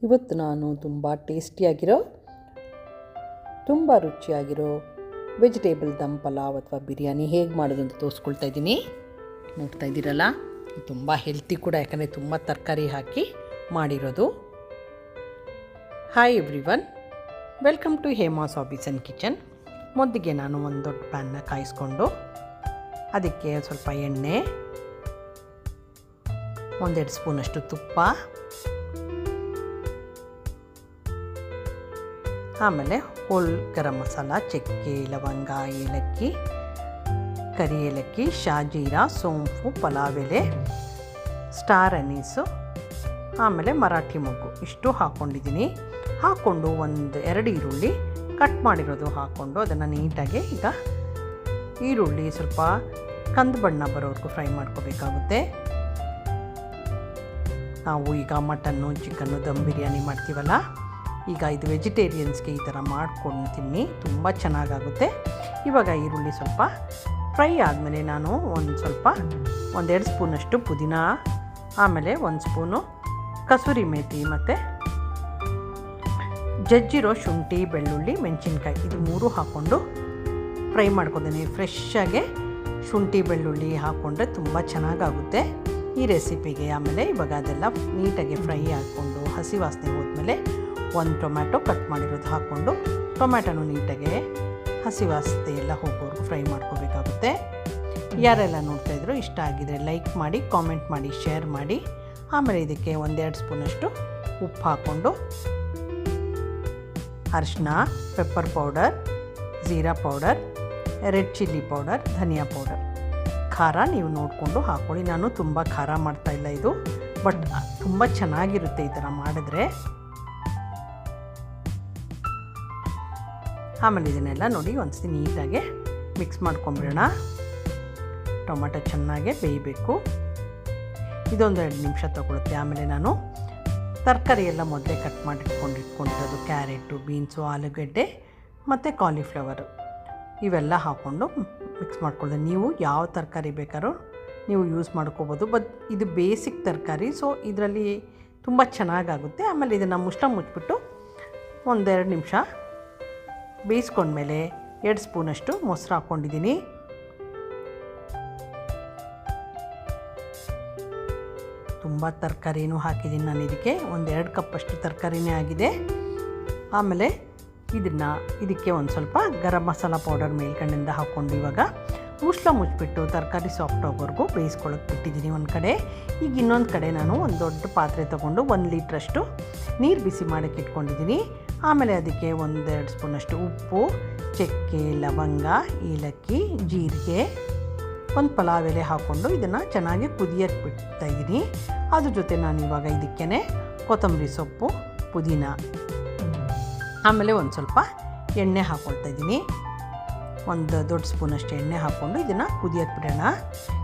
ಇವತ್ತು ನಾನು ತುಂಬ ಟೇಸ್ಟಿಯಾಗಿರೋ ತುಂಬ ರುಚಿಯಾಗಿರೋ ವೆಜಿಟೇಬಲ್ ದಮ್ ಪಲಾವ್ ಅಥವಾ ಬಿರಿಯಾನಿ ಹೇಗೆ ಮಾಡೋದು ಅಂತ ತೋರಿಸ್ಕೊಳ್ತಾ ಇದ್ದೀನಿ. ನೋಡ್ತಾ ಇದ್ದೀರಲ್ಲ, ತುಂಬ ಹೆಲ್ತಿ ಕೂಡ, ಯಾಕಂದರೆ ತುಂಬ ತರಕಾರಿ ಹಾಕಿ ಮಾಡಿರೋದು. Hi everyone, welcome to Hema's hobbies and kitchen. ಮೊದಲಿಗೆ ನಾನು ಒಂದು ದೊಡ್ಡ ಪ್ಯಾನ್ನ ಕಾಯಿಸ್ಕೊಂಡು ಅದಕ್ಕೆ ಸ್ವಲ್ಪ ಎಣ್ಣೆ, 1-2 ಸ್ಪೂನಷ್ಟು ತುಪ್ಪ, ಆಮೇಲೆ ಹೋಲ್ ಗರಂ ಮಸಾಲ, ಚಕ್ಕೆ, ಲವಂಗ, ಏಲಕ್ಕಿ, ಕರಿ ಏಲಕ್ಕಿ, ಶಾಜೀರಾ, ಸೋಂಪು, ಪಲಾವ್ ಎಲೆ, ಸ್ಟಾರ್ ಅನೀಸು, ಆಮೇಲೆ ಮರಾಠಿ ಮೊಗ್ಗು ಇಷ್ಟು ಹಾಕ್ಕೊಂಡಿದ್ದೀನಿ. ಹಾಕ್ಕೊಂಡು 1-2 ಈರುಳ್ಳಿ ಕಟ್ ಮಾಡಿರೋದು ಹಾಕ್ಕೊಂಡು ಅದನ್ನು ನೀಟಾಗಿ, ಈಗ ಈರುಳ್ಳಿ ಸ್ವಲ್ಪ ಕಂದು ಬಣ್ಣ ಬರೋವರೆಗೂ ಫ್ರೈ ಮಾಡ್ಕೋಬೇಕಾಗುತ್ತೆ. ನಾವು ಈಗ ಮಟನ್ನು, ಚಿಕನ್ನು, ದಮ್ ಬಿರಿಯಾನಿ ಮಾಡ್ತೀವಲ್ಲ, ಈಗ ಇದು ವೆಜಿಟೇರಿಯನ್ಸ್ಗೆ ಈ ಥರ ಮಾಡ್ಕೊಂಡು ತಿನ್ನಿ, ತುಂಬ ಚೆನ್ನಾಗಾಗುತ್ತೆ. ಇವಾಗ ಈರುಳ್ಳಿ ಸ್ವಲ್ಪ ಫ್ರೈ ಆದಮೇಲೆ ನಾನು 1-2 ಸ್ಪೂನಷ್ಟು ಪುದೀನ, ಆಮೇಲೆ 1 ಸ್ಪೂನು ಕಸೂರಿ ಮೇಥಿ ಮತ್ತು ಜಜ್ಜಿರೋ ಶುಂಠಿ, ಬೆಳ್ಳುಳ್ಳಿ, ಮೆಣಸಿನ್ಕಾಯಿ ಇದು 3 ಹಾಕ್ಕೊಂಡು ಫ್ರೈ ಮಾಡ್ಕೊತೀನಿ. ಫ್ರೆಶ್ಶಾಗೆ ಶುಂಠಿ ಬೆಳ್ಳುಳ್ಳಿ ಹಾಕ್ಕೊಂಡ್ರೆ ತುಂಬ ಚೆನ್ನಾಗಾಗುತ್ತೆ ಈ ರೆಸಿಪಿಗೆ. ಆಮೇಲೆ ಇವಾಗ ಅದೆಲ್ಲ ನೀಟಾಗಿ ಫ್ರೈ ಹಾಕ್ಕೊಂಡು ಹಸಿ ವಾಸನೆ ಹೋದ್ಮೇಲೆ 1 ಟೊಮ್ಯಾಟೊ ಕಟ್ ಮಾಡಿರೋದು ಹಾಕ್ಕೊಂಡು ಟೊಮ್ಯಾಟೊನು ನೀಟಾಗಿ ಹಸಿ ವಾಸನೆ ಎಲ್ಲ ಹೋಗೋವರೆಗೂ ಫ್ರೈ ಮಾಡ್ಕೋಬೇಕಾಗುತ್ತೆ. ಯಾರೆಲ್ಲ ನೋಡ್ತಾಯಿದ್ರು ಇಷ್ಟ ಆಗಿದರೆ ಲೈಕ್ ಮಾಡಿ, ಕಾಮೆಂಟ್ ಮಾಡಿ, ಶೇರ್ ಮಾಡಿ. ಆಮೇಲೆ ಇದಕ್ಕೆ 1-2 ಸ್ಪೂನಷ್ಟು ಉಪ್ಪು ಹಾಕ್ಕೊಂಡು ಅರಿಶಿನ, pepper powder, jeera powder, red chilli powder, dhania powder, ಖಾರ ನೀವು ನೋಡಿಕೊಂಡು ಹಾಕ್ಕೊಳ್ಳಿ. ನಾನು ತುಂಬ ಖಾರ ಮಾಡ್ತಾಯಿಲ್ಲ ಇದು, ಬಟ್ ತುಂಬ ಚೆನ್ನಾಗಿರುತ್ತೆ ಈ ಥರ ಮಾಡಿದ್ರೆ. ಆಮೇಲೆ ಇದನ್ನೆಲ್ಲ ನೋಡಿ ಒಂದ್ಸತಿ ನೀಟಾಗಿ ಮಿಕ್ಸ್ ಮಾಡ್ಕೊಂಬಿಡೋಣ. ಟೊಮೆಟೊ ಚೆನ್ನಾಗೆ ಬೇಯಬೇಕು, ಇದೊಂದು 2 ನಿಮಿಷ ತಗೊಳುತ್ತೆ. ಆಮೇಲೆ ನಾನು ತರಕಾರಿ ಎಲ್ಲ ಮೊದಲೇ ಕಟ್ ಮಾಡಿ ಇಟ್ಕೊಂಡಿರೋದು, ಕ್ಯಾರೆಟು, ಬೀನ್ಸು, ಆಲೂಗಡ್ಡೆ ಮತ್ತು ಕಾಲಿಫ್ಲವರು ಇವೆಲ್ಲ ಹಾಕ್ಕೊಂಡು ಮಿಕ್ಸ್ ಮಾಡ್ಕೊಳ್ಳೋದು. ನೀವು ಯಾವ ತರಕಾರಿ ಬೇಕಾದ್ರೂ ನೀವು ಯೂಸ್ ಮಾಡ್ಕೋಬೋದು, ಬಟ್ ಇದು ಬೇಸಿಕ್ ತರಕಾರಿ, ಸೊ ಇದರಲ್ಲಿ ತುಂಬ ಚೆನ್ನಾಗಾಗುತ್ತೆ. ಆಮೇಲೆ ಇದನ್ನು ಮುಚ್ಚಿಬಿಟ್ಟು 1-2 ನಿಮಿಷ ಬೇಯಿಸ್ಕೊಂಡ್ಮೇಲೆ 2 ಸ್ಪೂನಷ್ಟು ಮೊಸರು ಹಾಕ್ಕೊಂಡಿದ್ದೀನಿ. ತುಂಬ ತರಕಾರಿನೂ ಹಾಕಿದ್ದೀನಿ ನಾನು ಇದಕ್ಕೆ, 1-2 ಕಪ್ಪಷ್ಟು ತರಕಾರಿನೇ ಆಗಿದೆ. ಆಮೇಲೆ ಇದಕ್ಕೆ ಒಂದು ಸ್ವಲ್ಪ ಗರಂ ಮಸಾಲ ಪೌಡರ್ ಮೇಲ್ಗಡೆಯಿಂದ ಹಾಕ್ಕೊಂಡು ಇವಾಗ ಮುಚ್ಚಿಬಿಟ್ಟು ತರಕಾರಿ ಸಾಫ್ಟ್ ಆಗೋವರೆಗೂ ಬೇಯಿಸ್ಕೊಳ್ಳೋಕೆ ಬಿಟ್ಟಿದ್ದೀನಿ ಒಂದು ಕಡೆ. ಈಗ ಇನ್ನೊಂದು ಕಡೆ ನಾನು ಒಂದು ದೊಡ್ಡ ಪಾತ್ರೆ ತೊಗೊಂಡು 1 ಲೀಟ್ರಷ್ಟು ನೀರು ಬಿಸಿ ಮಾಡೋಕ್ಕೆ ಇಟ್ಕೊಂಡಿದ್ದೀನಿ. ಆಮೇಲೆ ಅದಕ್ಕೆ 1-2 ಸ್ಪೂನಷ್ಟು ಉಪ್ಪು, ಚಕ್ಕೆ, ಲವಂಗ, ಏಲಕ್ಕಿ, ಜೀರಿಗೆ, 1 ಪಲಾವ್ ಎಲೆ ಹಾಕ್ಕೊಂಡು ಇದನ್ನು ಚೆನ್ನಾಗಿ ಕುದಿಯಕ್ಕೆ ಬಿಡ್ತಾಯಿದ್ದೀನಿ. ಅದ್ರ ಜೊತೆ ನಾನು ಇವಾಗ ಇದಕ್ಕೇ ಕೊತ್ತಂಬರಿ ಸೊಪ್ಪು, ಪುದೀನ, ಆಮೇಲೆ ಒಂದು ಸ್ವಲ್ಪ ಎಣ್ಣೆ ಹಾಕ್ಕೊಳ್ತಾಯಿದ್ದೀನಿ. 1 ದೊಡ್ಡ ಸ್ಪೂನಷ್ಟು ಎಣ್ಣೆ ಹಾಕ್ಕೊಂಡು ಇದನ್ನು ಕುದಿಯಕ್ಕೆ ಬಿಡೋಣ.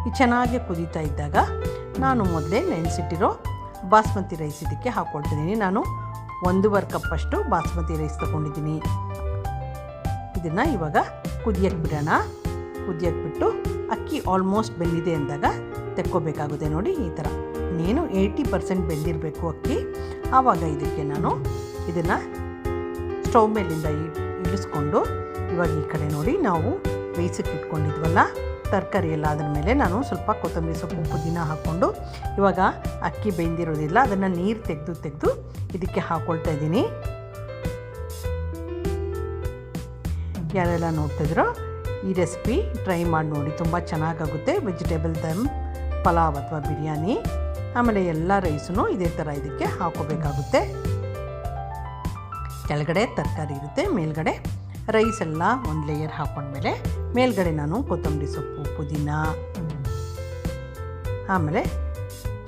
ಇದು ಚೆನ್ನಾಗಿ ಕುದೀತಾ ಇದ್ದಾಗ ನಾನು ಮೊದಲೇ ನೆನೆಸಿಟ್ಟಿರೋ ಬಾಸ್ಮತಿ ರೈಸ್ ಇದಕ್ಕೆ ಹಾಕ್ಕೊಳ್ತಿದ್ದೀನಿ. ನಾನು 1.5 ಕಪ್ಪಷ್ಟು ಬಾಸ್ಮತಿ ರೈಸ್ ತೊಗೊಂಡಿದ್ದೀನಿ. ಇದನ್ನು ಇವಾಗ ಕುದಿಯಕ್ಕೆ ಬಿಡೋಣ. ಕುದಿಯಕ್ಕೆ ಬಿಟ್ಟು ಅಕ್ಕಿ ಆಲ್ಮೋಸ್ಟ್ ಬೆಂದಿದೆ ಅಂದಾಗ ತೆಕ್ಕೋಬೇಕಾಗುತ್ತೆ. ನೋಡಿ ಈ ಥರ ಇನ್ನೇನು 80% ಬೆಂದಿರಬೇಕು ಅಕ್ಕಿ. ಆವಾಗ ಇದಕ್ಕೆ ನಾನು ಇದನ್ನು ಸ್ಟವ್ ಮೇಲಿಂದ ಇಳಿಸ್ಕೊಂಡು ಇವಾಗ ಈ ಕಡೆ ನೋಡಿ ನಾವು ಬೇಯಿಸಕ್ಕೆ ಇಟ್ಕೊಂಡಿದ್ವಲ್ಲ ತರಕಾರಿ ಎಲ್ಲ, ಅದ್ರ ಮೇಲೆ ನಾನು ಸ್ವಲ್ಪ ಕೊತ್ತಂಬರಿ ಸೊಪ್ಪು, ಪುದೀನ ಹಾಕ್ಕೊಂಡು ಇವಾಗ ಅಕ್ಕಿ ಬೆಂದಿರೋದಿಲ್ಲ ಅದನ್ನು ನೀರು ತೆಗೆದು ಇದಕ್ಕೆ ಹಾಕ್ಕೊಳ್ತಾ ಇದ್ದೀನಿ. ಯಾರೆಲ್ಲ ನೋಡ್ತಿದ್ರೋ ಈ ರೆಸಿಪಿ ಟ್ರೈ ಮಾಡಿ ನೋಡಿ, ತುಂಬ ಚೆನ್ನಾಗಾಗುತ್ತೆ ವೆಜಿಟೇಬಲ್ ದಮ್ ಪಲಾವ್ ಅಥವಾ ಬಿರಿಯಾನಿ. ಆಮೇಲೆ ಎಲ್ಲ ರೈಸನ್ನು ಇದೇ ಥರ ಇದಕ್ಕೆ ಹಾಕೋಬೇಕಾಗುತ್ತೆ. ಕೆಳಗಡೆ ತರಕಾರಿ ಇರುತ್ತೆ, ಮೇಲ್ಗಡೆ ರೈಸ್ ಎಲ್ಲ 1 ಲೇಯರ್ ಹಾಕ್ಕೊಂಡ್ಮೇಲೆ ಮೇಲ್ಗಡೆ ನಾನು ಕೊತ್ತಂಬರಿ ಸೊಪ್ಪು, ಪುದೀನ, ಆಮೇಲೆ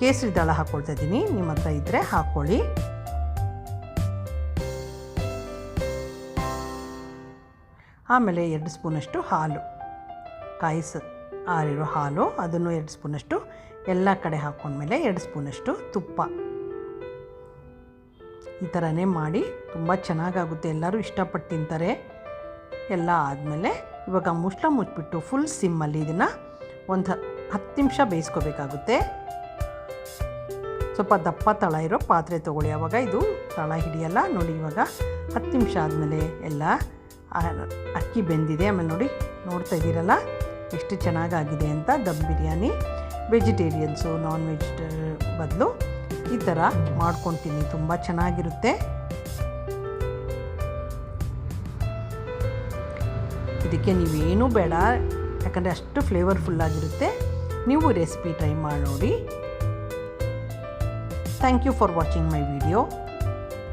ಕೇಸರಿ ದಳ ಹಾಕ್ಕೊಳ್ತಾ ಇದ್ದೀನಿ. ನಿಮ್ಮ ಹತ್ರ ಇದ್ದರೆ ಹಾಕ್ಕೊಳ್ಳಿ. ಆಮೇಲೆ 2 ಸ್ಪೂನಷ್ಟು ಹಾಲು, ಆರಿರೋ ಹಾಲು, ಅದನ್ನು 2 ಸ್ಪೂನಷ್ಟು ಎಲ್ಲ ಕಡೆ ಹಾಕ್ಕೊಂಡ್ಮೇಲೆ 2 ಸ್ಪೂನಷ್ಟು ತುಪ್ಪ. ಈ ಥರನೇ ಮಾಡಿ ತುಂಬ ಚೆನ್ನಾಗಾಗುತ್ತೆ, ಎಲ್ಲರೂ ಇಷ್ಟಪಟ್ಟು ತಿಂತಾರೆ. ಎಲ್ಲ ಆದಮೇಲೆ ಇವಾಗ ಮುಚ್ಚಿಬಿಟ್ಟು ಫುಲ್ ಸಿಮ್ಮಲ್ಲಿ ಇದನ್ನು 10 ನಿಮಿಷ ಬೇಯಿಸ್ಕೋಬೇಕಾಗುತ್ತೆ. ಸ್ವಲ್ಪ ದಪ್ಪ ತಳ ಇರೋ ಪಾತ್ರೆ ತೊಗೊಳ್ಳಿ, ಆವಾಗ ಇದು ಮಸಾಲ ಹಿಡಿಯಲ್ಲ ನೋಡಿ. ಇವಾಗ 10 ನಿಮಿಷ ಆದಮೇಲೆ ಎಲ್ಲ ಅಕ್ಕಿ ಬೆಂದಿದೆ. ಆಮೇಲೆ ನೋಡಿ ನೋಡ್ತಾ ಇದ್ದೀರಲ್ಲ ಎಷ್ಟು ಚೆನ್ನಾಗಾಗಿದೆ ಅಂತ. Dum biryani vegetarians non veg ಬದಲು ಈ ಥರ ಮಾಡ್ಕೊತೀನಿ, ತುಂಬ ಚೆನ್ನಾಗಿರುತ್ತೆ. ಇದಕ್ಕೆ ನೀವೇನೂ ಬೇಡ, ಯಾಕಂದರೆ ಅಷ್ಟು ಫ್ಲೇವರ್ಫುಲ್ಲಾಗಿರುತ್ತೆ. ನೀವು ರೆಸಿಪಿ ಟ್ರೈ ಮಾಡಿ ನೋಡಿ. Thank you for watching my video.